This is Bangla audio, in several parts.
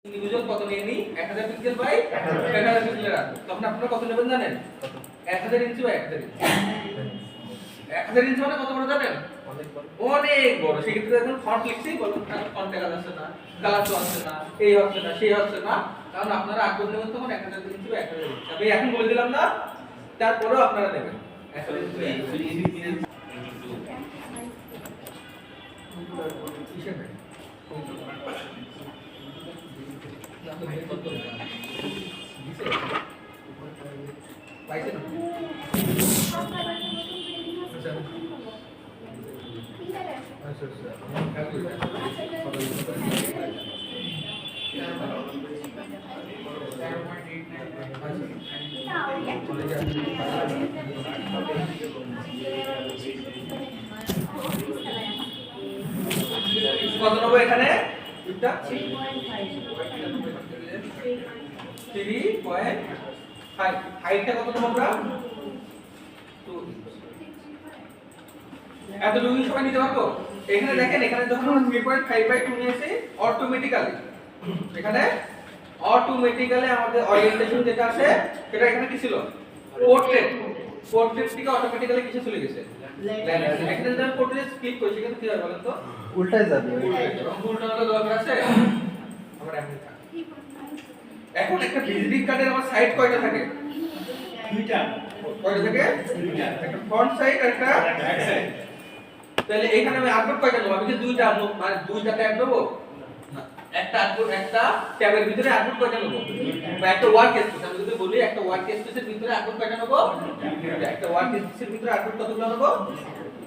ইন্ডিভিজুয়াল কত নিয়ে নি 1000 পিক্সেল বাই 1000 পিক্সেলের রাখবো তখন আপনারা কত নেবেন জানেন 1000 ইঞ্চি বাই 1000 ইঞ্চি 1000 ইঞ্চি মানে কত বড় জানেন অনেক বড় সেক্ষেত্রে এখন ফন্ট লিখছি বলুন ফন্ট দেখা যাচ্ছে না কালার তো আসছে না এই হচ্ছে না সেই হচ্ছে না কারণ আপনারা আগে নেবেন তখন 1000 ইঞ্চি বাই 1000 ইঞ্চি আমি এখন বলে দিলাম না তারপরেও আপনারা নেবেন 1000 ইঞ্চি কত নেবো এখানে এটা 3.5 হাইটটা কত নেবো আমরা 2 এত দুই সময় নিতে পারবো এখানে দেখেন এখানে যখন আমরা 3.5/2 নিয়েছি অটোমেটিক্যালি এখানে অটোমেটিক্যালি আমাদের ওরিয়েন্টেশন যেটা আছে সেটা এখানে কি ছিল পোর্ট্রেট থেকে অটোমেটিক্যালি কিসে চলে গেছে এখানে যদি আমি পোর্ট্রেট ক্লিক করি সেখানে কি হবে বলেন তো উল্টায় যাবে উল্টা হলে দরকার আছে আমরা এমনি থাকি এখন একটা ভিজিটিং কার্ডের আমার সাইড কয়টা থাকে দুইটা কয়টা থাকে দুইটা একটা ফ্রন্ট সাইড আর একটা ব্যাক সাইড তাহলে এখানে আমি আপলোড কয়টা নেব আমি কি দুইটা মানে দুইটা ট্যাব নেব না একটা আপলোড একটা ট্যাবের ভিতরে আপলোড কয়টা নেব বা একটা ওয়ার্ক স্পেস আমি যদি বলি একটা ওয়ার্ক স্পেসের ভিতরে আপলোড কয়টা নেব একটা ওয়ার্ক স্পেসের ভিতরে আপলোড কতগুলো নেব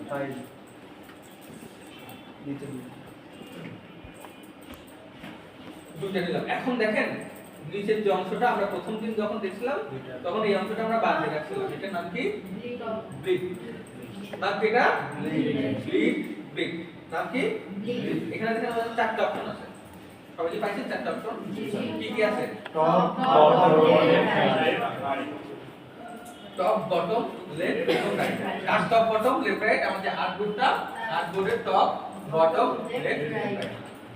5 দুইটা নিলাম এখন দেখেন নিচের যে অংশটা আমরা প্রথম দিন যখন দেখছিলাম তখন এই অংশটা আমরা বাদ দিয়ে রাখছিলাম এটার নাম কি ব্লিক নাম কি এটা ব্লিক নাম কি এখানে দেখেন আমাদের চারটা অপশন আছে সবাই কি পাইছেন চারটা অপশন কি কি আছে টপ বটম লেফট এবং right cut top bottom left right আমাদের আর্টবোর্ডের top bottom left right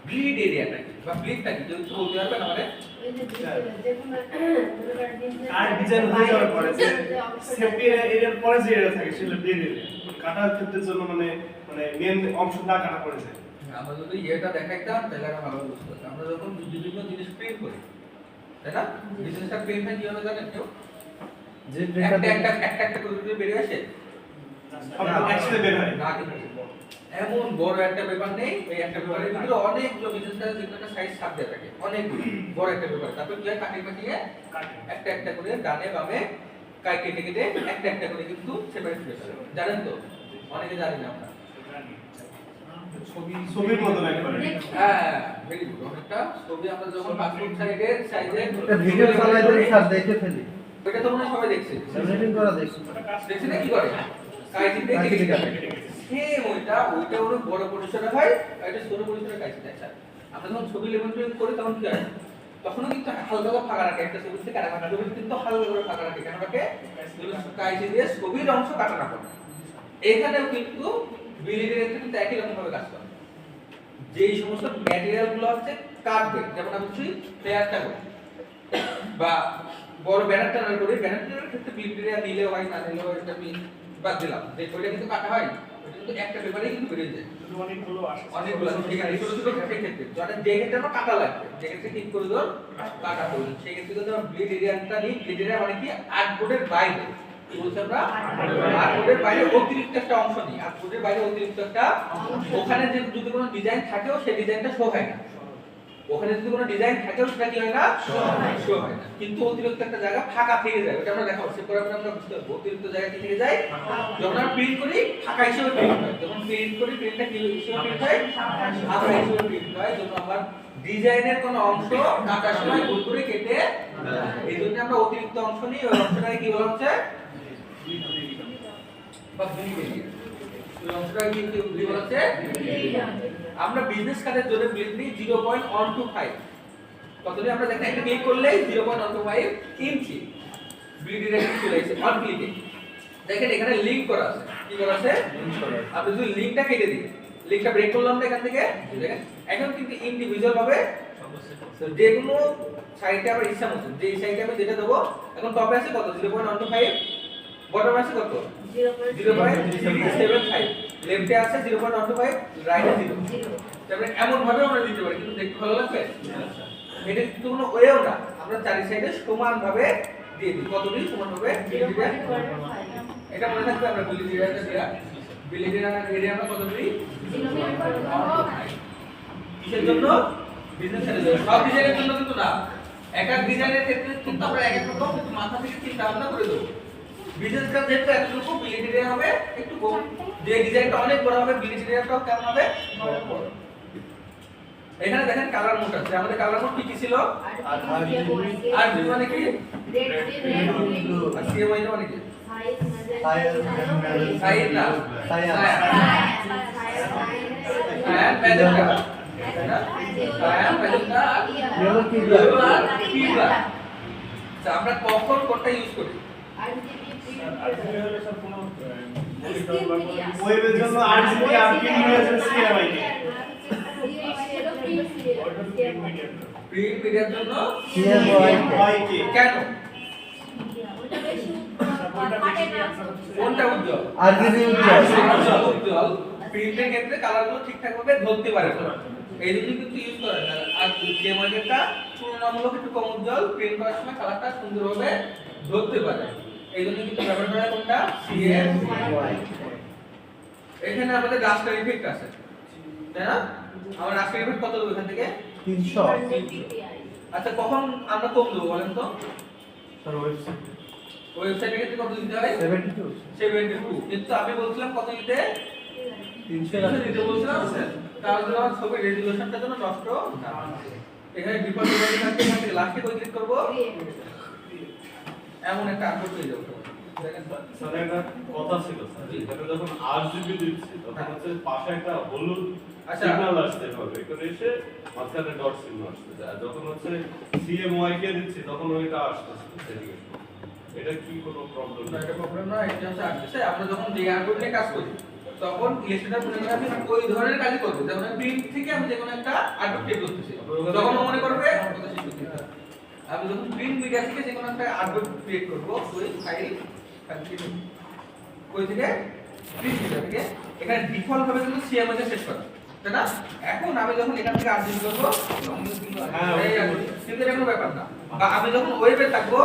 bleed এরিয়াটা কি বা ব্লিডটা কি যদি বলতে পারবেন আমাদের আর ডিজাইন হয়ে যাওয়ার পরে যে সেফটি এরিয়ার পরে যে এরিয়া থাকে সেটা ব্লিড এরিয়া কাটার ক্ষেত্রের জন্য মানে মেন অংশ না কাটা পড়ে যায় আমরা যদি এটা দেখাইতাম তাহলে আমরা ভালো বুঝতে পারতাম আমরা যখন বিভিন্ন জিনিস প্রিন্ট করি তাই না বিজনেসটা প্রিন্ট হয় কিভাবে জানেন কেউ যে একটা করে বেরিয়ে আসে একসাথে বের হয় না কিন্তু এমন বড় একটা পেপার নেই এই একটা পেপারের ভিতরে অনেকগুলো বিজনেস কার্ডের যে একটা সাইজ ছাপ দেয়া থাকে অনেকগুলো বড় একটা পেপার তারপর কি হয় কাটিয়ে একটা করে ডানে বামে কেটে একটা করে কিন্তু সেপারেট করে ফেলে জানেন তো অনেকে জানি না আমরা ছবির মতো একবারে হ্যাঁ ভেরি গুড অনেকটা ছবি আমরা যখন পাসপোর্ট সাইজে একটা ভিডিও চালাই দিলে স্যার দেখে ফেলি এটা তো মনে হয় সবাই দেখছে ল্যামিনেটিং করা দেখছি দেখছেন না কি করে কাইটি দেখে সেম ওইটা ওর বড় পরিসরে হয় আর এটা ছোট পরিসরে কাইটি দেয় স্যার আমরা যখন ছবি লেমিনেটিং করি তখন কি হয় তখনও কিন্তু হালকা করে ফাঁকা রাখে একটা ছবি থেকে কাটা ছবি কিন্তু হালকা করে ফাঁকা রাখে কেন রাখে কাইটি দিয়ে ছবির অংশ কাটা না পড়ে এখানেও কিন্তু বিলিডের ক্ষেত্রে কিন্তু একই রকম ভাবে কাজ করে যেই সমস্ত ম্যাটেরিয়াল গুলো হচ্ছে কাটবে যেমন আমি বলছি প্লেয়ারটা করি বা বড় ব্যানার টানার করি ব্যানার টানার ক্ষেত্রে বিলিডের নিলেও হয় না নিলেও এটা আমি বাদ দিলাম যে ওইটা কিন্তু কাটা হয় ওইটা কিন্তু একটা পেপারেই কিন্তু বেরিয়ে যায় অনেকগুলো সেখানে ছোট ছোট সেই ক্ষেত্রে যারা যে ক্ষেত্রে আমার কাটা লাগবে যে ক্ষেত্রে ঠিক করে ধর কাটা করুন সেই ক্ষেত্রে কিন্তু আমরা ব্লিড এরিয়াটা নিই ব্লিড এরিয়া মানে কি আর্টবোর্ডের বাইরে কি বলছি আমরা আর্টবোর্ডের বাইরে অতিরিক্ত একটা অংশ নিই আর্টবোর্ডের বাইরে অতিরিক্ত একটা ওখানে যে যদি কোনো ডিজাইন থাকেও সেই ডিজাইনটা শো হয় না ওখানে যদি কোনো ডিজাইন থাকেও সেটা কি হয় না শো হয় না কিন্তু অতিরিক্ত একটা জায়গা ফাঁকা থেকে যায় ওটা আমরা দেখাবো সেটা পরে আমরা বুঝতে পারবো অতিরিক্ত জায়গা কি থেকে যায় যখন আমরা প্রিন্ট করি ফাঁকা হিসেবে প্রিন্ট হয় যখন প্রিন্ট করি প্রিন্টটা কি হিসেবে প্রিন্ট হয় ফাঁকা হিসেবে প্রিন্ট হয় যখন আমরা ডিজাইনের কোনো অংশ কাটার সময় ভুল করে কেটে এই জন্য আমরা অতিরিক্ত অংশ নিই ওই অংশটাকে কি বলা হচ্ছে বা ব্লিড এরিয়া ওই অংশটাকে কি বলা হচ্ছে আমরা বিজনেস কার্ডের জন্য ব্লিড নিই 0.125 কতদিন আমরা দেখেন একটা ক্লিক করলেই 0.125 ইঞ্চি ব্লিড এরিয়া চলে আসে অন ক্লিকে দেখেন এখানে লিংক করা আছে কি করা আছে আপনি যদি লিংকটা কেটে দিই লিংকটা ব্রেক করলাম না এখান থেকে দেখেন এখন কিন্তু ইন্ডিভিজুয়াল ভাবে তো যে কোনো সাইডে আবার ইচ্ছা মতো যে সাইডে আমি যেটা দেবো এখন টপে আছে কত 0.125 বটমে আছে কত 0.375 লেফটে আছে 0.125 রাইটে 0 তারপরে এমন ভাবে আমরা দিতে পারি কিন্তু দেখতে ভালো লাগবে এটা কিন্তু কোনো ওয়েও না আমরা চারি সাইডে সমান ভাবে দিয়ে দিই কতটি সমান ভাবে এটা মনে রাখবে আমরা বিলি এরিয়াটা দেয়া বিলি এরিয়া আমরা কত দিই কিসের জন্য বিজনেস এর সব ডিজাইনের জন্য কিন্তু না এক এক ডিজাইনের ক্ষেত্রে কিন্তু আমরা এক এক রকম কিন্তু মাথা থেকে চিন্তা ভাবনা করে দেব বিজনেস কাজ যেটা একটু বিলি এরিয়া হবে একটু কম যে ডিজাইনটা অনেক বড় হবে বিলি এরিয়াটাও কেমন হবে বড় এখানে দেখেন কালার মোড আছে আমাদের কালার মোড কি ছিল আর দুই মানে কি আর সিএমআই মানে কি সাইড না সায়া প্যাজেন্টা সায়া প্যাজেন্টা ইয়েলো কি কিবলা আচ্ছা আমরা কখন কোনটা ইউজ করি ওয়েবের জন্য আরজিবি আর পিন রয়েছে সিএমআই কে প্রিন্ট মিডিয়ার জন্য সিএমআই কে কেন কোনটা উজ্জ্বল আরজিবি উজ্জ্বল প্রিন্টের ক্ষেত্রে কালারগুলো ঠিকঠাক ভাবে ধরতে পারে এই জন্য কিন্তু ইউজ করে না আর যে মার্কেটটা তুলনামূলক একটু কম উজ্জ্বল প্রিন্ট করার সময় কালারটা সুন্দরভাবে ধরতে পারে এই জন্য কিন্তু ব্যবহার করা কোনটা সিএমআই এখানে আমাদের রাস্টার ইফেক্ট আছে তাই না আমার রাস্টার ইফেক্ট কত দেব এখান থেকে 300 আচ্ছা কখন আমরা কম দেব বলেন তো স্যার ওয়েবসাইটে ক্ষেত্রে কত দিতে হয় 72 72 কিন্তু আমি বলছিলাম কত দিতে 300 দিতে বলছিলাম তার জন্য আমার ছবির রেজোলিউশনটা যেন নষ্ট না হয়। এখানে ডিফল্ট রেজোলিউশন থাকে এখান থেকে লাস্টে কই ক্লিক করব এমন একটা আউটপুট পেয়ে যাবো দেখেন তো স্যার একটা কথা ছিল স্যার এখানে যখন আরজিবি দিচ্ছি তখন হচ্ছে পাশে একটা হলুদ আচ্ছা। সিগন্যাল আসতে হবে এখানে এসে মাঝখানে ডট চিহ্ন আসতে আর যখন হচ্ছে সিএমওয়াই কে দিচ্ছি তখন ওইটা আসতেছে সেদিকে এটা কি কোনো প্রবলেম না, এটা প্রবলেম না এটা হচ্ছে আসছে আমরা যখন যে আউটপুট নিয়ে কাজ করি তখন ইলেকট্রিকটা মনে করে আমি ওই ধরনের কাজই করব যেমন প্রিন্ট থেকে আমি যে কোনো একটা আউটপুট ক্রিয়েট করতেছি তখন ও মনে করবে কথা শেষ করতে হবে। আমি যখন প্রিন্ট মিডিয়া থেকে যে কোনো একটা আউটপুট ক্রিয়েট করব ওই ফাইল কই থেকে প্রিন্ট মিডিয়া থেকে এখানে ডিফল্ট ভাবে কিন্তু সিএমএস এ সেট করা তাই না এখন আমি যখন এখান থেকে আরজিবি করব তখন কিন্তু কিন্তু এটা কোনো ব্যাপার না বা আমি যখন ওয়েবে থাকবো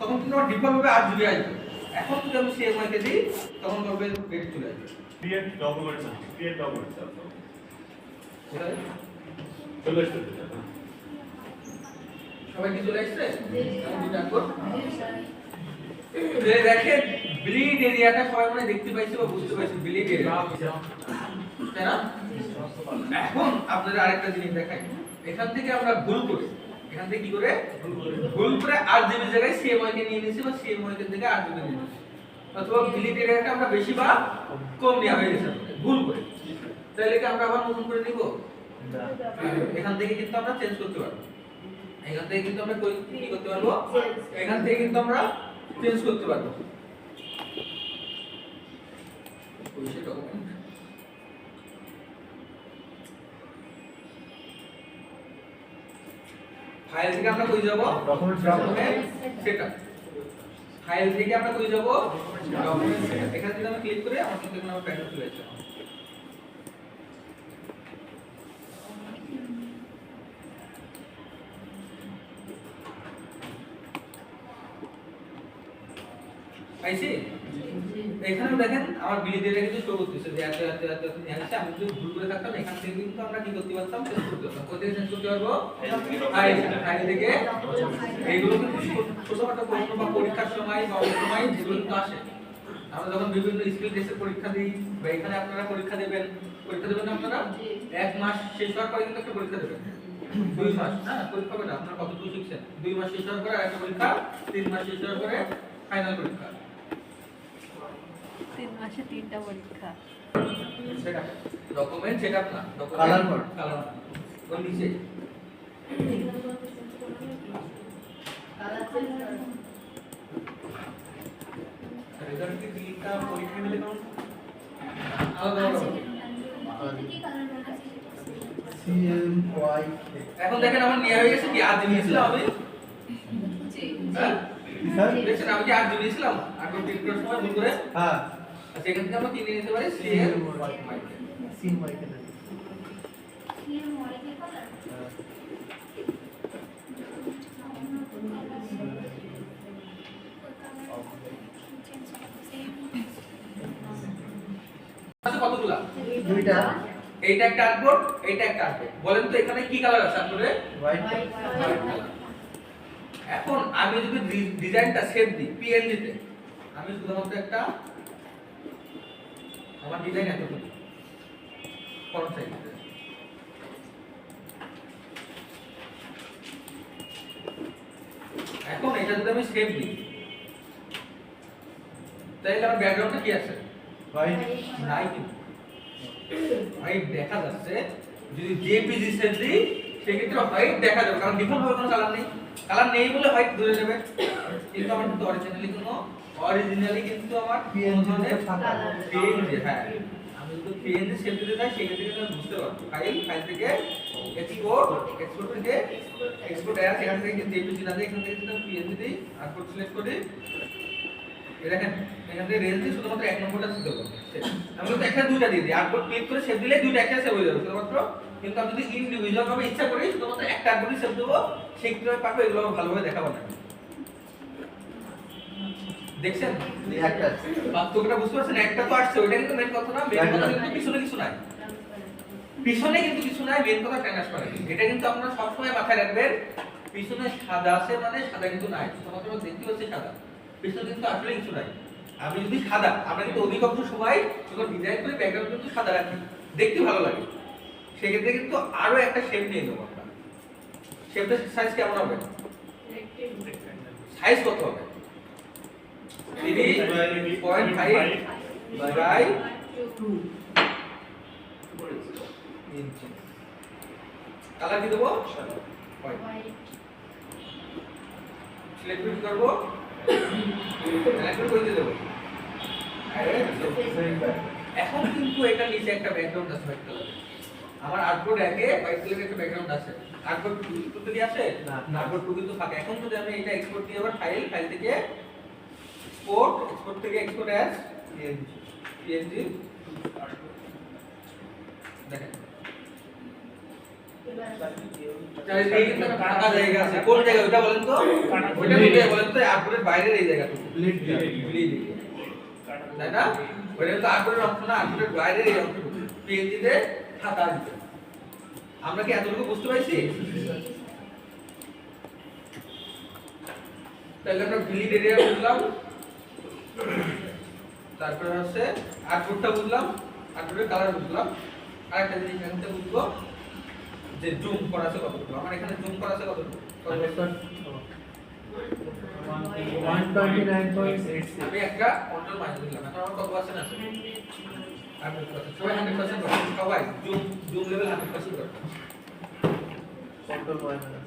তখন কিন্তু আমার ডিফল্ট ভাবে আরজিবি আসবে এখন যদি আমি সিএমআই কে দিই তখন করবে পেজ চলে আসবে ক্রিয়েট ডকুমেন্টস ক্রিয়েট ডকুমেন্টস কোথায় চলে এসেছে সবাই কি চলে আসছে আমি ডাকবো দেখেন ব্লিড এরিয়াটা সবাই মনে দেখতে পাইছে বা বুঝতে পাইছে ব্লিড এরিয়া তাই না এখন আপনাদের আরেকটা জিনিস দেখাই এখান থেকে আমরা ভুল করি এখান থেকে কি করে ভুল করে আরজিবি জায়গায় সিএমআই কে নিয়ে নিয়েছি বা সিএমআই কে থেকে আরজিবি নিয়ে নিয়েছি অথবা ব্লিড এরিয়াটা আমরা বেশি বা কম নেওয়া হয়ে গেছে ভুল করে তাহলে কি আমরা আবার নতুন করে নিব এখান থেকে কিন্তু আমরা চেঞ্জ করতে পারবো এখান থেকে কিন্তু আমরা কি করতে পারবো এখান থেকে কিন্তু আমরা চেঞ্জ করতে পারবো ফাইল থেকে আমরা কই যাব ডকুমেন্ট সেটা ফাইল থেকে আমরা কই যাব ডকুমেন্ট সেটা এখানে যদি আমি ক্লিক করি আমার কিন্তু এখানে আমার প্যানেল চলে আসছে আইছি এখানেও দেখেন আমার বিলিডেটা কিন্তু শো করতেছে যে এত জানিস আমি যদি ভুল করে থাকতাম এখান থেকে কিন্তু আমরা কি করতে পারতাম চেঞ্জ করতে পারতাম কোথা থেকে চেঞ্জ করতে পারবো ফাইল থেকে এইগুলো কিন্তু ছোটখাটো প্রশ্ন বা পরীক্ষার সময় বা অন্য সময় যেগুলো কিন্তু আসে আমরা যখন বিভিন্ন স্কিল টেস্টের পরীক্ষা দিই বা এখানে আপনারা পরীক্ষা দেবেন আপনারা এক মাস শেষ হওয়ার পরে কিন্তু একটা পরীক্ষা দেবেন 2 মাস হ্যাঁ পরীক্ষা হবে না আপনারা কতটুকু শিখছেন 2 মাস শেষ হওয়ার পরে আরেকটা পরীক্ষা 3 মাস শেষ হওয়ার পরে ফাইনাল পরীক্ষা 3 মাসে 3টা পরীক্ষা সেটা ডকুমেন্ট সেটআপ না কালার কোড ওর নিচে রেজাল্ট কি দিনটা পরীক্ষা দিলে কেমন আলাদা সিএমওয়াই এখন দেখেন আমার নেওয়া হয়ে গেছে কি আর দিয়েছিলাম আমি হ্যাঁ স্যার দেখছেন আমি কি আর দিয়েছিলাম আর ক্লিক করার সময় ভুল করে হ্যাঁ আচ্ছা এখান থেকে আমরা কি নিয়ে নিতে পারি সিএল সিম মাইকে না আছে কতগুলা দুইটা এইটা একটা আর্টবোর্ড এইটা একটা আর্টবোর্ড বলেন তো এখানে কি কালার আছে আপনাদের হোয়াইট এখন আমি যদি ডিজাইনটা সেভ দিই পিএনজি তে আমি শুধুমাত্র একটা আমার ডিজাইন এতটুকু ফন্ট সাইজ এখন এটা যদি আমি সেভ দিই তাহলে আমার ব্যাকগ্রাউন্ডটা কি আছে হোয়াইট নাই কিন্তু হোয়াইট দেখা যাচ্ছে যদি জেপিজি সেভ দিই সেক্ষেত্রে হোয়াইট দেখা যাবে কারণ ডিফল্ট ভাবে কোনো কালার নেই বলে হোয়াইট ধরে যাবে কিন্তু আমার কিন্তু অরিজিনালি কিন্তু আমার PNG তে ফাঁকা। পিএনজি হ্যাঁ আমি যদি পিএনজি সেভ দিতে চাই সেক্ষেত্রে কিন্তু আমি বুঝতে পারবো ফাইল থেকে এক্সপোর্ট থেকে এক্সপোর্ট অ্যাজ এখান থেকে জেপিজি না দিয়ে এখান থেকে যদি পিএনজি দিই আউটপুট সিলেক্ট করি এই দেখেন এখান থেকে রেঞ্জ দিয়ে শুধুমাত্র এক নম্বরটা সিলেক্ট করব আমি তো একটা দুইটা দিয়ে দিই আউটপুট ক্লিক করে সেভ দিলে দুইটা একটা সেভ হয়ে যাবে শুধুমাত্র কিন্তু আমি যদি ইন্ডিভিজুয়াল ভাবে ইচ্ছা করি শুধুমাত্র একটা আউটপুটই সেভ দেব সেই কিভাবে পারবো এগুলো ভালোভাবে দেখাবো না দেখছেন একটা পার্থক্যটা বুঝতে পারছেন একটা তো আসছে ওইটা কিন্তু মেন কথা না মেন কথা কিন্তু পিছনে কিছু নাই পিছনে কিন্তু কিছু নাই মেন কথা ট্রান্সপারেন্ট এটা কিন্তু আপনারা সবসময় মাথায় রাখবেন পিছনে সাদা আছে মানে সাদা কিন্তু নাই শুধুমাত্র দেখতে পাচ্ছি সাদা পিছনে কিন্তু আসলে কিছু নাই আমি যদি সাদা আমরা কিন্তু অধিকাংশ সময় যখন ডিজাইন করি ব্যাকগ্রাউন্ড কিন্তু সাদা রাখি দেখতে ভালো লাগে সেক্ষেত্রে কিন্তু আরো একটা শেপ নিয়ে নেবো আমরা শেপটার সাইজ কেমন হবে সাইজ কত হবে 3.5 বাই 2 ইঞ্চি কালার কি দেবো সিলেক্ট করব সিলেক্ট করে দেব এখন কিন্তু এটা নিচে একটা ব্যাকগ্রাউন্ড আছে হোয়াইট কালার আমার আর্টবোর্ড একে হোয়াইট কালারের একটা ব্যাকগ্রাউন্ড আছে আর্টবোর্ড 2 কি আছে না আর্টবোর্ড 2 কিন্তু ফাঁকা এখন যদি আমি এটা এক্সপোর্ট দিয়ে আবার ফাইল থেকে এক্সপোর্ট থেকে এক্সপোর্ট অ্যাজ পিএনজি দেখেন এই কিন্তু ফাঁকা জায়গা আছে কোন জায়গা ওটা বলেন তো ওটা কোথায় বলেন তো আর্টবোর্ডের বাইরের এই জায়গাটুকু ব্লিড তাই না ওটা তো আর্টবোর্ডের অংশ না আর্টবোর্ডের বাইরের এই অংশটুকু পিএনজি তে ফাঁকা দিতে আমরা কি এতটুকু বুঝতে পারছি তাহলে আমরা ব্লিড এরিয়া বুঝলাম তারপরে হচ্ছে আউটপুটটা বুঝলাম আউটপুটের কালার বুঝলাম আরেকটা জিনিস এখান থেকে বুঝবো যে জুম করা আছে কতটুকু আমার এখানে জুম করা আছে কতটুকু 129.86 আমি একটা কন্ট্রোল মাইনাস দিলাম এখন আমার কত পার্সেন্ট আছে 100% সবাই 100% করো সবাই জুম লেভেল 100% করো control minus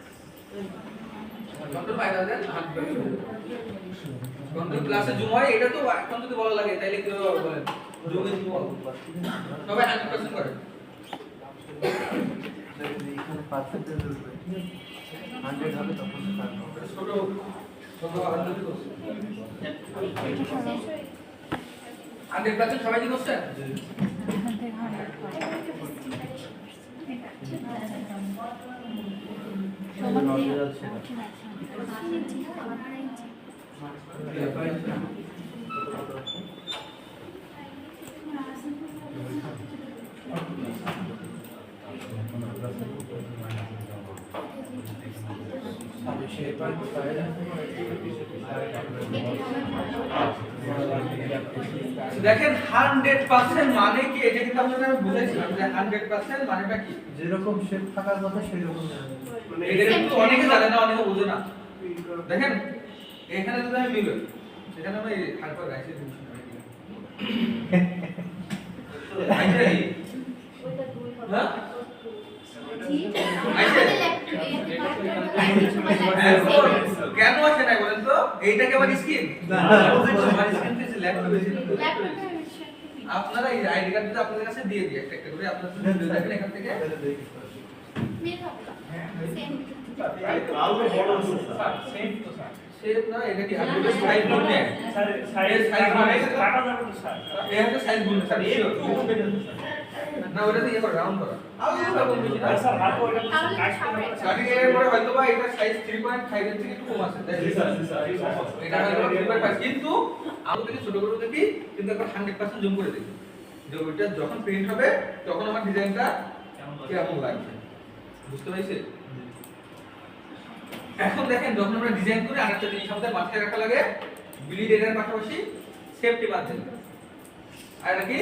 control minus then 100% control প্লাসে জুম হয় এটা তো এখন যদি বলা লাগে তাহলে কি হবে বলেন জুম ইন জুম সবাই 100% করে এখানে পার্সেন্টেজ উঠবে 100 হবে তখন ছোট ছোট আলাদা করছে 100% সবাই কি করছেন দেখেন 100% মানে কি এটা কিন্তু আপনাদের আমি বুঝাইছিলাম যে 100% মানেটা কি যেরকম শেপ থাকার কথা সেরকম মানে এটা কিন্তু অনেকে জানে না অনেকে বোঝে না দেখেন এখানে যদি আমি মিলে সেখানে আমি হালকা রাইসে দিচ্ছি হ্যাঁ কেন আসে না বলেন তো এইটাকে আবার স্ক্রিন আমার স্ক্রিন থেকে ল্যাপটপ আপনারা এই আইডি কার্ড যদি আপনাদের কাছে দিয়ে দিই একটা একটা করে আপনারা যদি দেখেন এখান থেকে আলু বড় আছে স্যার। শেপ না, এটা কি আপনি সাইজ বলতে স্যার সাইজ কাটা যাবে তো স্যার। এটা সাইজ বলতে স্যার শিওর না, ওটা দিয়ে করে রাউন্ড করা আলাদা কোন বেশি না স্যার হাতে ওটা কাটতে হবে। কাটিং এর পরে হয়তো বা এটা সাইজ 3.5 এর থেকে একটু কম আছে জি স্যার, জি স্যার। এটা হয়তো 3.5 কিন্তু আমি থেকে ছোট করে দেখি কিন্তু একবার 100% জুম করে দেখি যে ওইটা যখন প্রিন্ট হবে তখন আমার ডিজাইনটা কেমন লাগবে, বুঝতে পারছেন? এখন দেখেন যখন আমরা ডিজাইন করে আরেকটা জিনিস আমাদের মাথায় রাখা লাগে, বিলিড এরিয়ার পাশাপাশি সেফটি মার্জিন। আর এটা কি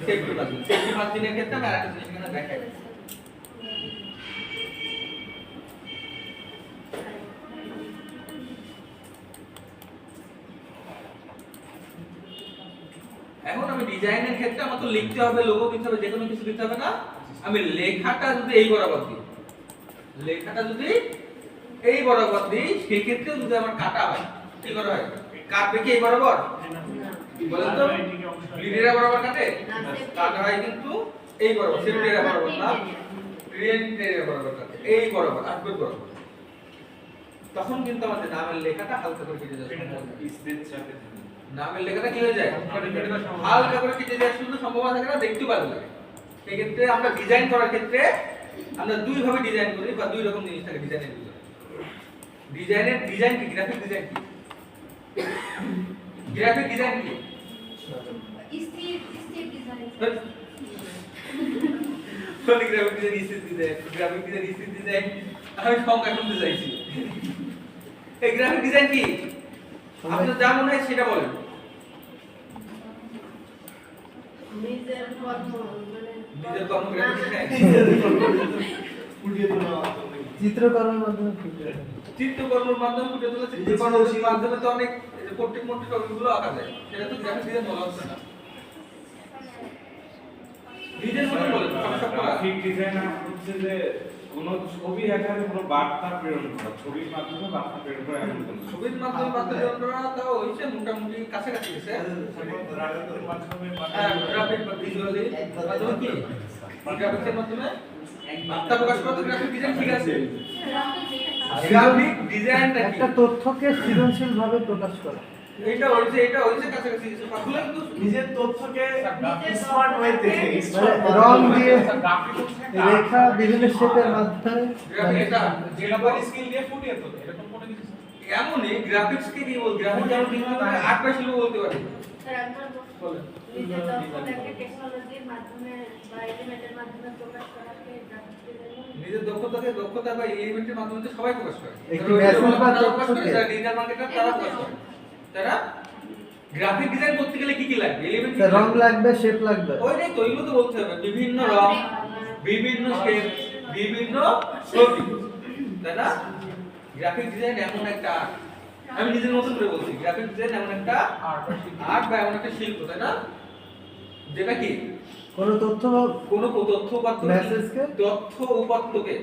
সেফটি মার্জিন। সেফটি মার্জিনের ক্ষেত্রে আমি আরেকটা জিনিস এখানে দেখাই। এখন আমি ডিজাইনের ক্ষেত্রে আমার তো লিখতে হবে, লোগো দিতে হবে, যে কোনো কিছু দিতে হবে না। আমি লেখাটা যদি এই বরাবর দিই, লেখাটা যদি এই বরাবর দিই, সেই ক্ষেত্রে যদি আমার কাটা হয়, কি করা হয়? কাটবে কি এই বরাবর? বলেন তো, লিডেরা বরাবর কাটে? কাটা হয় কিন্তু এই বরাবর, সেফটিরা বরাবর না, রিয়েন্টেরিয়া বরাবর কাটে, এই বরাবর, আটবের বরাবর। তখন কিন্তু আমাদের নামের লেখাটা হালকা করে কেটে যাবে। নামের লেখাটা কি হয়ে যায়? হালকা করে কেটে যায়, শুধু সম্ভাবনা থাকে না, দেখতে ভালো লাগে। সেই ক্ষেত্রে আমরা ডিজাইন করার ক্ষেত্রে আমরা দুই ভাবে ডিজাইন করি বা দুই রকম জিনিস থাকে ডিজাইনের ভিতরে। ডিজাইনের ডিজাইন কি? গ্রাফিক ডিজাইন কি? গ্রাফিক ডিজাইন কি? স্থির ডিজাইন। কোন গ্রাফিক ডিজাইন? স্থির ডিজাইন। গ্রাফিক ডিজাইন স্থির ডিজাইন আমি সংজ্ঞা শুনতে চাইছি। এই গ্রাফিক ডিজাইন কি? আপনার যা মনে হয় সেটা বলেন। নিজের কর্ম মানে নিজের কর্ম গ্রাফিক ডিজাইন। ফুটিয়ে তোলা। চিত্রকর্মের মাধ্যমে ফুটিয়ে তোলা। চিত্রকর্মের মাধ্যমে ফুটে তোলা, চিত্রকর্মের মাধ্যমে তো অনেক পোর্ট্রেট মোট্রেট ওগুলো আঁকা যায়, সেটা তো গ্রাফিক ডিজাইন বলা হচ্ছে না। নিজের মতো বলেন ফটোশপ করা। গ্রাফিক ডিজাইনার হচ্ছে যে কোনো ছবি আকারে কোনো বার্তা প্রেরণ করা, ছবির মাধ্যমে বার্তা প্রেরণ করা এমন কোনো কিছু। ছবির মাধ্যমে বার্তা প্রেরণ করা তাও হইছে মোটামুটি কাছাকাছি গেছে। রাগের মাধ্যমে হ্যাঁ, গ্রাফিক বা ভিজুয়ালি মাধ্যমে কি? গ্রাফিক্সের মাধ্যমে বার্তা প্রকাশ করা তো গ্রাফিক ডিজাইন ঠিক আছে। গ্রাফিক ডিজাইনটা কি? একটা তথ্যকে সৃজনশীলভাবে প্রকাশ করা। এটা হইছে কাছাকাছি গেছে। সবগুলো কিন্তু নিজের তথ্যকে স্মার্ট ওয়েতে মানে রং দিয়ে রেখা বিভিন্ন শেপের মাধ্যমে গ্রাফিকটা যেটা পরে স্কিল দিয়ে ফুটিয়ে তোলে এরকম কোনো কিছু এমনই গ্রাফিক্সকে কি বল? গ্রাফিক যেমন কিন্তু আর্ট বা শিল্প বলতে পারি। স্যার আপনার বলেন। নিজের দক্ষতাকে টেকনোলজির মাধ্যমে বা এলিমেন্টের মাধ্যমে প্রকাশ করাকে গ্রাফিক ডিজাইন। নিজের দক্ষতা বা এলিমেন্টের মাধ্যমে তো সবাই প্রকাশ করে। একটি মেসেজ বা তথ্যকে যারা ডিজিটাল মার্কেটার তারা প্রকাশ করে। তারা গ্রাফিক ডিজাইন করতে গেলে কি কি লাগবে? এলিমেন্ট রং লাগবে, শেপ লাগবে। ওইটাই তো, এগুলো তো বলতে হবে। বিভিন্ন রং, বিভিন্ন শেপ, বিভিন্ন ছবি, তাই না? গ্রাফিক ডিজাইন এমন একটা art। আমি নিজের মতন করে বলছি, গ্রাফিক ডিজাইন এমন একটা আর্ট বা এমন একটা শিল্প, তাই না? যেটা কি কোনো তথ্য কোনো তথ্য উপাত্তকে মেসেজকে তথ্য উপাত্তকে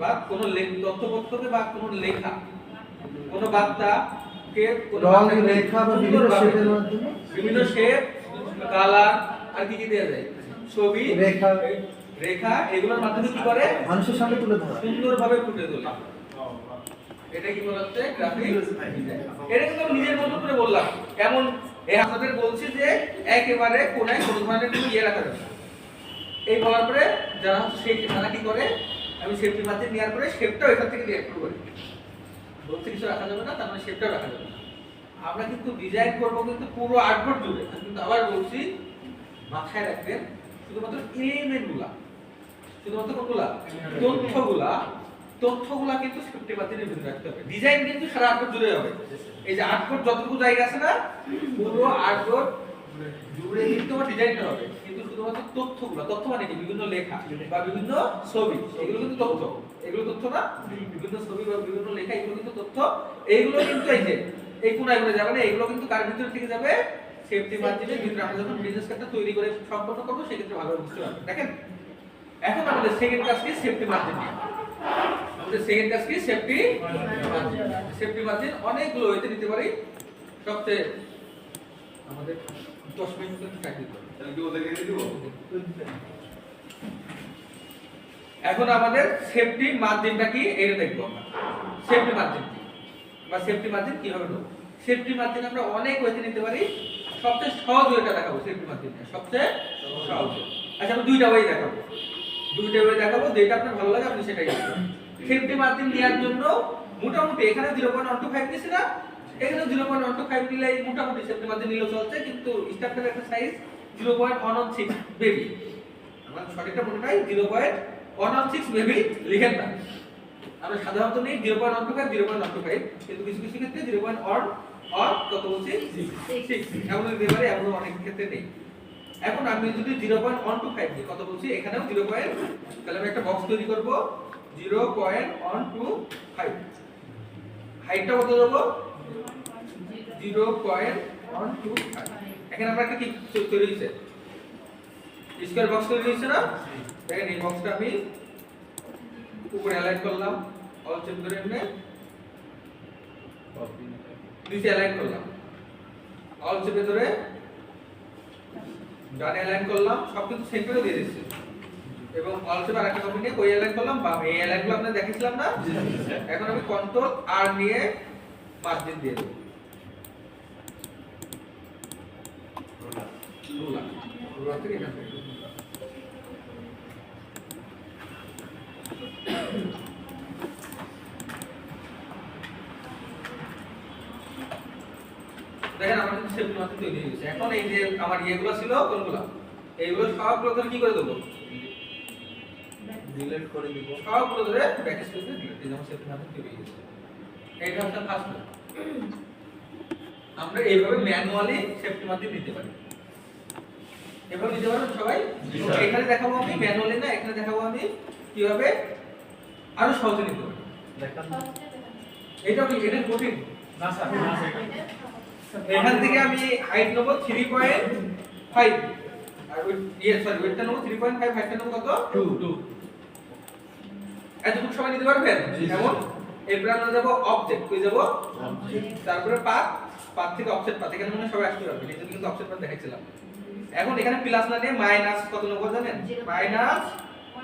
বা কোনো তথ্য উপাত্তকে বা কোনো লেখা, কোনো বার্তাকে কোনো রং, বার্তাকে রেখা বা বিভিন্ন শেপের মাধ্যমে বিভিন্ন শেপ, কালার আর কি কি দেয়া যায়, ছবি, রেখা রেখা, এগুলোর মাধ্যমে কি করে মানুষের সামনে তুলে ধরা। সুন্দরভাবে ফুটে তোলে। এটা কি বলা হচ্ছে? Graphic design. এটা কিন্তু আমি নিজের মতো করে বললাম। এমন আপনাদের বলছি যে একেবারে কোনায় কোনো ধরনের কোনো ইয়ে রাখা যাবে না। এই বলার পরে যারা সেই তারা কি করে, আমি সেফটি মার্জিন নেওয়ার পরে শেপটাও এখান থেকে দিয়ে শুরু করি। বলতে কিছু রাখা যাবে না, তার মানে শেপটাও রাখা যাবে না। আমরা কিন্তু ডিজাইন করবো কিন্তু পুরো আর্টবোর্ড জুড়ে। আমি কিন্তু আবার বলছি, মাথায় রাখবেন শুধুমাত্র এলিমেন্টগুলা, শুধুমাত্র কোনগুলা তথ্যগুলা কিন্তু সেফটি মার্জিনের ভিতরে রাখতে হবে। ডিজাইন কিন্তু সারা আর্টবোর্ড জুড়ে হবে। এই যে আর্টবোর্ড যতটুকু জায়গা আছে না, পুরো আর্টবোর্ড জুড়ে কিন্তু আমার ডিজাইনটা হবে। কিন্তু শুধুমাত্র তথ্যগুলো, তথ্য মানে কি? বিভিন্ন লেখা বা বিভিন্ন ছবি, এগুলো কিন্তু তথ্য। এগুলো তথ্য না? বিভিন্ন ছবি বা বিভিন্ন লেখা, এগুলো কিন্তু তথ্য। এইগুলো কিন্তু এই যে এই কোনায় কোনায় যাবে না, এগুলো কিন্তু কার ভিতরে থেকে যাবে? সেফটি মার্জিনের ভিতরে। আমরা যখন বিজনেস কার্ডটা তৈরি করে সম্পন্ন করবো সেক্ষেত্রে ভালো বুঝতে পারবেন। দেখেন এখন আমাদের সেকেন্ড কাজ কি? Safety margin. আমাদের সেকেন্ড কাজ কি? Safety margin. সেফটি মার্জিন অনেকগুলো হইতে নিতে পারি। সবচেয়ে আমাদের 10 মিনিট টাইম দিতে হবে। তাহলে কি ওদেরকে দিয়ে দিব? এখন আমাদের সেফটি মার্জিনটা কি এটা দেখবো আমরা। সেফটি মার্জিন কি বা সেফটি মার্জিন কিভাবে নেব? সেফটি মার্জিন আমরা অনেক ওয়েতে নিতে পারি। সবচেয়ে সহজ ওয়েটা দেখাবো সেফটি মার্জিনটা, সবচেয়ে সহজ। আচ্ছা আমরা দুইটা ওয়ে দেখাবো, যেটা আপনার ভালো লাগে আপনি সেটাই করবেন। সেফটি মার্জিন নেওয়ার জন্য মোটামুটি এখানে 0.125 দিছি না, এখানে 0.125 নিলে মোটামুটি সেফটি মার্জিন নিলেও চলছে, কিন্তু স্ট্রাকচারের একটা সাইজ 0.116 বেবি। আমার সঠিকটা মনে নাই, 0.116 বেবি লিখেন না। আমরা সাধারণত নেই 0.125 0.125, কিন্তু কিছু কিছু ক্ষেত্রে 0.1 অর কত বলছি 6 এমন দিতে পারে, এমন অনেক ক্ষেত্রে নেই। এখন আমি যদি 0.125 দিই কত বলছি, এখানেও 0. তাহলে আমি একটা বক্স তৈরি করব 0.125। হাইটটা কত দেব 0.125। এখানে আমরা একটা কি তৈরি হয়েছে, স্কয়ার বক্স তৈরি হয়েছে না? দেখেন এই বক্সটা আমি উপরে অ্যালাইন করলাম, অল চেক করে এনে নিচে অ্যালাইন করলাম, অল চেপে ধরে ডানে অ্যালাইন করলাম, সব কিছু সেন্টারে দিয়ে দিচ্ছি, এবং অল চেপে আরেকটা কপি নিয়ে ওই অ্যালাইন করলাম, বা এই অ্যালাইনগুলো আপনাদের দেখিয়েছিলাম না। এখন আমি কন্ট্রোল আর নিয়ে মার্জিন দিয়ে দেব, রুলার থেকে এখান থেকে দেখেন আমার কিন্তু সেফটি মার্জিন তৈরি হয়ে গেছে। এখন এই যে আমার ইয়েগুলো ছিল কোনগুলো, এইগুলো সবগুলো ধরে কি করে দেবো, ডিলিট করে দিব, সবগুলো ধরে ব্যাকস্পেসে ডিলিট দিয়ে আমার সেফটি মার্জিন তৈরি হয়ে গেছে। এইটা হচ্ছে ফার্স্ট। আমরা এইভাবে ম্যানুয়ালি সেফটি মার্জিন দিতে পারি, এভাবে দিতে পারবেন সবাই। এখানে দেখাবো আমি ম্যানুয়ালি না, এখানে দেখাবো আমি কিভাবে আরো সহজে নিতে পারি। এইটা কি এটা কঠিন না স্যার, না স্যার। এখান থেকে আমি হাইট নেব 3.5 আর ওয়েটটা নেব 3.5, হাইটটা নেব কত 2। এতটুকু সময় নিতে পারবেন? যেমন এরপর আমরা যাব অবজেক্ট, কই যাব তারপরে পাথ থেকে অফসেট পাথ, এখানে মনে সবাই আসতে পারবে, নিচে কিন্তু অফসেট পাথ দেখাইছিলাম। এখন এখানে প্লাস না নিয়ে মাইনাস কত নেব জানেন? মাইনাস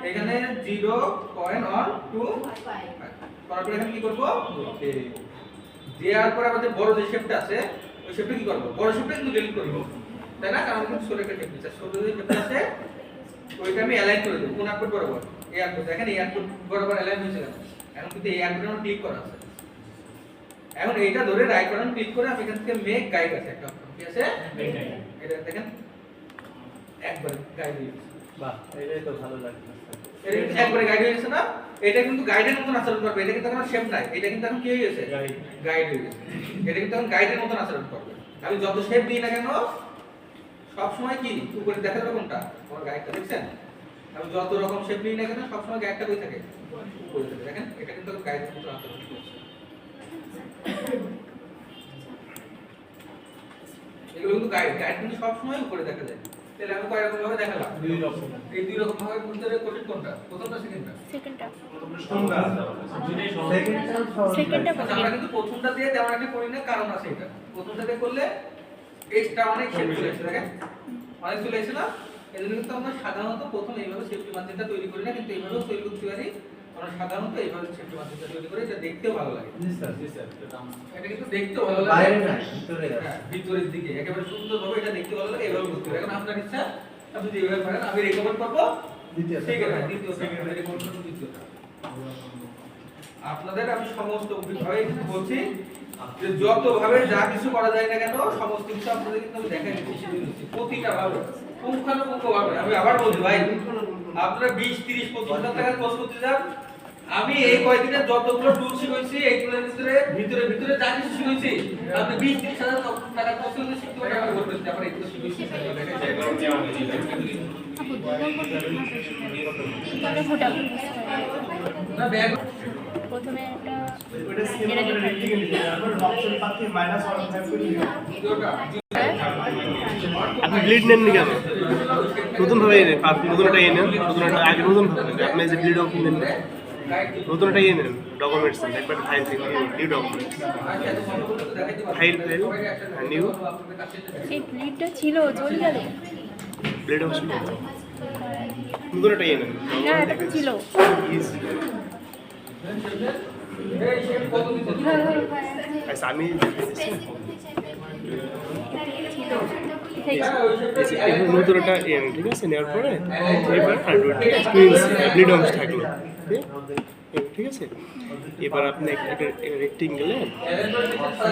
এখানে 0.125 তারপরে এখানে কি করব, দেওয়ার পরে আমাদের বড় যে শেপটা আছে ওই শেপটা কি করব, বড় শেপটা কিন্তু ডিলিট করব, তাই না? কারণ কিন্তু ছোট একটা শেপ আছে, ছোট যে শেপটা আছে ওইটা আমি অ্যালাইন করে দেব কোন আউটপুট বরাবর, এই আউটপুট দেখেন এই আউটপুট বরাবর অ্যালাইন হয়েছে কেন, এখন কিন্তু এই আউটপুটে আমার ক্লিক করা আছে। এখন এইটা ধরে রাইট বাটন ক্লিক করে আমি এখান থেকে মেক গাইড আছে একটা অপশন, কি আছে এটা দেখেন একবার গাইড হয়ে গেছে। বাহ, এটাই তো ভালো লাগছে। এটা কিন্তু একবারে গাইড হয়ে গেছে না? এটা কিন্তু গাইডের মতন আচরণ করবে, এটা কিন্তু এখন শেপ নাই, এটা কিন্তু এখন কি হয়ে গেছে গাইড হয়ে গেছে। এটা কিন্তু এখন গাইডের মতন আচরণ করবে। আমি যত শেপ দিই না কেন সব সময় কি উপরে দেখা যাবে কোনটা, আমার গাইডটা দেখছেন? আমি যত রকম শেপ দিই না কেন সব সময় গাইডটা কই থাকে, উপরে থাকে। দেখেন এটা কিন্তু গাইডের মতন আচরণ করছে। এগুলো কিন্তু গাইড কিন্তু সব সময় উপরে দেখা যায়। তাহলে আমি কয় রকম ভাবে দেখালাম, এই দুই রকম ভাবে বুঝতে হবে কোনটা কোনটা, প্রথমটা সেকেন্ডটা। সেকেন্ডটা সেকেন্ডটা আচ্ছা, আমরা কিন্তু প্রথমটা দিয়ে তেমন একটা করি না, কারণ আছে এটা। প্রথমটা দিয়ে করলে এক্সট্রা অনেক শেপ চলে আসে, দেখেন অনেক চলে আসে না? এজন্য কিন্তু আমরা সাধারণত প্রথম এইভাবে সেফটি মার্জিনটা তৈরি করি না, কিন্তু এইভাবেও তৈরি করতে পারি। আমরা সাধারণত এইভাবে সেফটি মার্জিনটা তৈরি করি, এটা দেখতেও ভালো লাগে। জি স্যার। এটা কিন্তু দেখতেও ভালো লাগে, বাইরে না, ভিতরে আছে। হ্যাঁ ভিতরের দিকে একেবারে সুন্দরভাবে এটা দেখতে ভালো লাগে। এইভাবে করতে হবে। এখন আপনার ইচ্ছা, আপনি যেভাবে পারেন। আমি রেকমেন্ড করব দ্বিতীয় ঠিক আছে, দ্বিতীয় সেকেন্ড রেকমেন্ড করব দ্বিতীয়টা। আপনাদের আমি সমস্ত ভাবে বলছি যে যতভাবে যা কিছু করা যায় না কেন সমস্ত কিছু আপনাদের কিন্তু আমি দেখাই দিচ্ছি, প্রতিটা ভাবে পুঙ্খানুপুঙ্খ ভাবে। আমি আবার বলছি ভাই, আপনারা 20, 30, 25 টাকার কোর্স করতে যান, আমি এই কয়েকদিনে যতগুলো টুল শিখেছি এইগুলোর ভিতরে ভিতরে যা কিছু শিখেছি আপনি 20-30 হাজার টাকার কোর্স করতে শিখতে পারেন। আমি বলতে চাই আমার এগুলো শিখেছি না ব্যাগ প্রথমে একটা ওটা সেম করে রেটিং নিতে তারপর অপশন পাচ্ছি -1.5 করে দিবেন। আপনি ব্লিড নেন নি কেন? নতুন ভাবে এনে নতুনটা এনে নতুনটা আগে নতুন ভাবে আপনি যে ব্লিড অপশন নেন নতুনটা এনে ডকুমেন্টস একবার ফাইল থেকে new documents file fail new এই ব্লিডটা ছিল চলে গেল। ব্লিড অপশন নতুন একটা ইয়ে নেন হ্যাঁ এটা তো ছিল এই শেপ কত দিতে আচ্ছা আমি নতুন একটা ইয়ে নেন, ঠিক আছে? নেওয়ার পরে এবার হার্ডওয়্যারটা এক্সপিরিয়েন্স ব্লিড অংশ থাকলো, ঠিক আছে? এবার আপনি একটা রেক্টেঙ্গেলে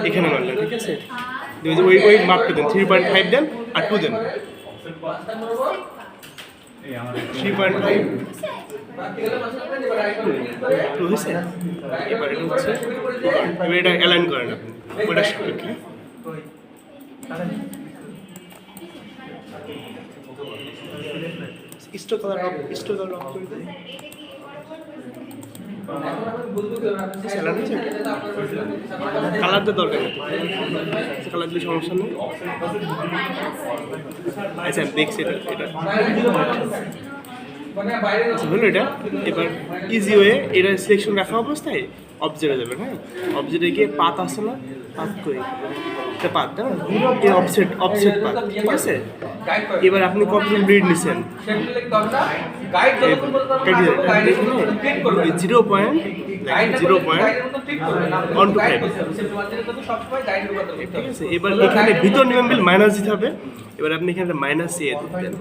এখানে মারলেন, ঠিক আছে? ওই ওই মাপটা দেন 3.5 দেন আর 2 দেন 3.5 2 হয়েছে। এবার এটা হচ্ছে এবার এটা অ্যালাইন করেন আপনি ওটার সাথে কি স্টোর কালার অফ করে দেন। কালার তো দরকার নেই, কালার দিলে সমস্যা নেই। আচ্ছা দেখছি এটা আচ্ছা হলো এটা। এবার ইজি ওয়ে এটা সিলেকশন রাখা অবস্থায় অবজেক্টে যাবেন। হ্যাঁ, অবজেক্টে গিয়ে পাত আছে না, পাত করি এটা পাত না এই অফসেট পাত, ঠিক আছে? এবার আপনি কতজন ব্লিড নিছেন 0.125, ঠিক আছে? এবার এখানে ভিতর নিয়মবিল মাইনাস দিতে হবে। এবার আপনি এখানে মাইনাস দিয়ে দিতেন,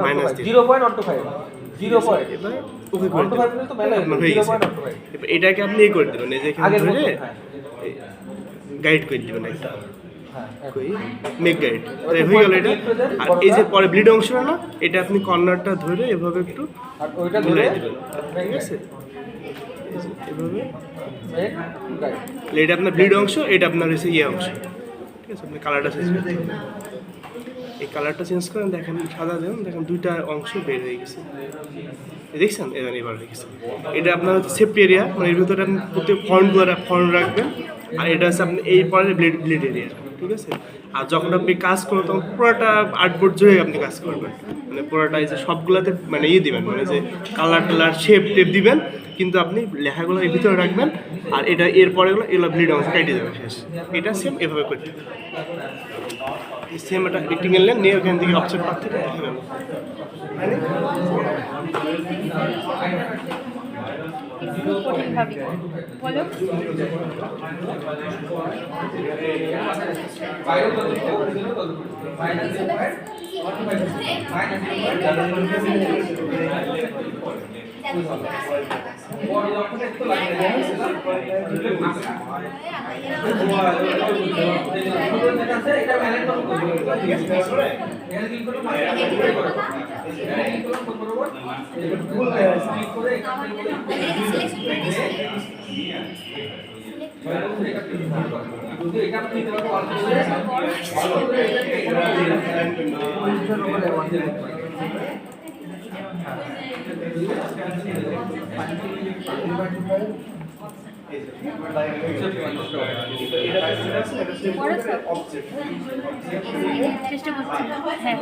মাইনাস 0.125 এবার ওকে করে দেবেন, হয়ে গেছে। এবার এটাকে আপনি এই করে দেবেন, এই যে এখানে ধরে গাইড করে দেবেন একটা মেক গাইড, হয়ে গেল এটা। আর এই যে পরে ব্লিড অংশটা না, এটা আপনি কর্নারটা ধরে এভাবে একটু ঘুরাই দেবেন, ঠিক আছে? এভাবে এটা আপনার ব্লিড অংশ, এটা আপনার হচ্ছে ইয়ে অংশ, ঠিক আছে? আপনি কালারটা চেঞ্জ করতে হবে, এই কালারটা চেঞ্জ করেন, দেখেন সাদা দেন, দেখেন দুইটা অংশ বের হয়ে গেছে, দেখছেন? এবার হয়ে গেছে। এটা আপনার হচ্ছে সেফটি এরিয়া, মানে এর ভিতরে আপনি প্রত্যেক ফর্ন রাখবেন। আর এটা হচ্ছে আপনি এই পরে ব্লিড এরিয়া, ঠিক আছে? আর যখন আপনি কাজ করবেন তখন পুরোটা আর্টবোর্ড জুড়ে আপনি কাজ করবেন, মানে পুরোটা এই যে সবগুলোতে মানে ইয়ে দিবেন, মানে যে কালার টালার শেপ টেপ দিবেন, কিন্তু আপনি লেখাগুলো এর ভিতরে রাখবেন। আর এটা এর পরেগুলো এগুলো ব্লিড অংশ কেটে যাবে শেষ। এটা সেম এভাবে করতে হবে, সেম একটা রেক্টেঙ্গেল নেন, নিয়ে ওখান থেকে অফসেট পাত থেকে দেখা গেল। কঠিনভাবে বলো চেষ্টা করছি। হ্যাঁ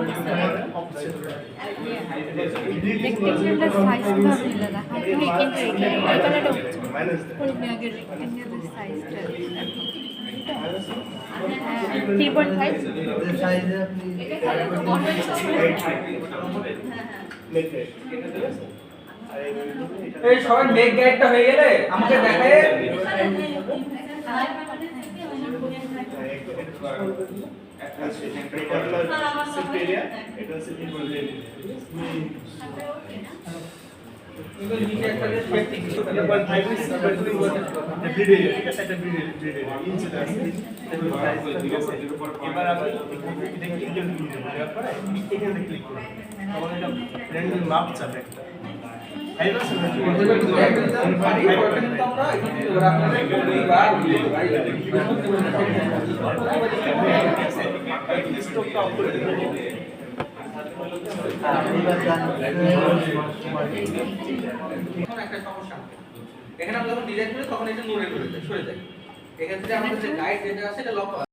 রেক্টেঙ্গেলের সাইজ ভাবে লাগা কিন্তু এখানে এই কালারটা হচ্ছে কোন আগে রেক্টেঙ্গেলের সাইজটা 3.5 সাইজে আপনি এই সবাই মেক গাইডটা হয়ে গেলে আমাকে দেখায় মাপ চাবে এখানে আমরা যখন ডিজাইন করি তখন এটা নড়ে সরে যায়। এখান থেকে আমাদের যে গাইড যেটা আছে এটা লক